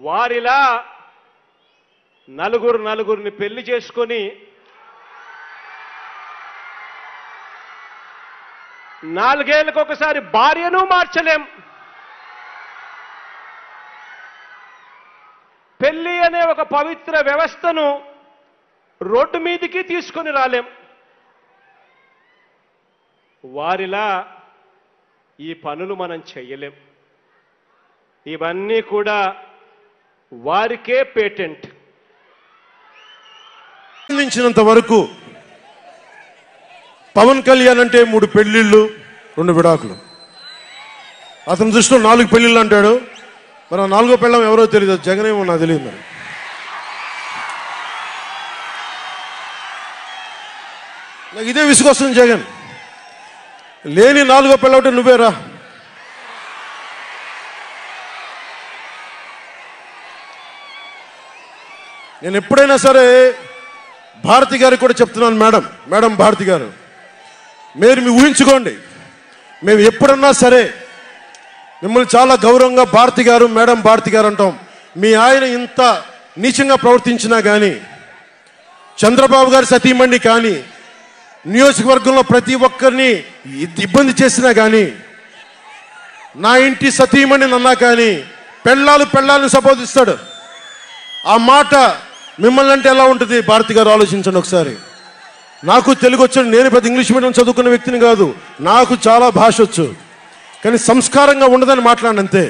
వారిలా నలుగురిని పెళ్లి చేసుకొని 4 ఏళ్లకు ఒకసారి భార్యను మార్చలేం. పెళ్లి అనే ఒక పవిత్ర వ్యవస్థను రోడ్డు మీదకి తీసుకొని రాలేం. వారిలా ఈ పనులు మనం చేయలేం. ఇవన్నీ కూడా వారికే పేటెంట్. సంబంధించినంత వరకు పవన్ కళ్యాణ్ అంటే 3 పెళ్లిళ్ళు 2 విడాకులు. అతని దృష్టిలో 4 పెళ్లిళ్ళు అంటాడు. మరి 4వ పెళ్ళం ఎవరో తెలియదు. జగన్ ఏమో నాకు తెలియదు. మరి నాకు ఇదే విసుగొస్తుంది. జగన్ లేని 4వ పెళ్ళం అంటే నువ్వేరా. నేను ఎప్పుడైనా సరే భారతి గారికి కూడా చెప్తున్నాను, మేడం భారతి గారు, మీరు ఊహించుకోండి, మేము ఎప్పుడన్నా సరే మిమ్మల్ని చాలా గౌరవంగా భారతి గారు, మేడం భారతి గారు అంటాం. మీ ఆయన ఇంత నీచంగా ప్రవర్తించినా కానీ, చంద్రబాబు గారి సతీమణి కానీ, నియోజకవర్గంలో ప్రతి ఒక్కరిని ఇబ్బంది చేసినా కానీ, నా ఇంటి సతీమణి అన్నా కానీ పెళ్ళాలను సంబోధిస్తాడు. ఆ మాట మిమ్మల్ని అంటే ఎలా ఉంటుంది భారతి గారు? ఆలోచించండి ఒకసారి. నాకు తెలుగు వచ్చాడు. నేను పెద్ద ఇంగ్లీష్ మీడియం చదువుకున్న వ్యక్తిని కాదు. నాకు చాలా భాష వచ్చు. కానీ సంస్కారంగా ఉండదని మాట్లాడినంతే.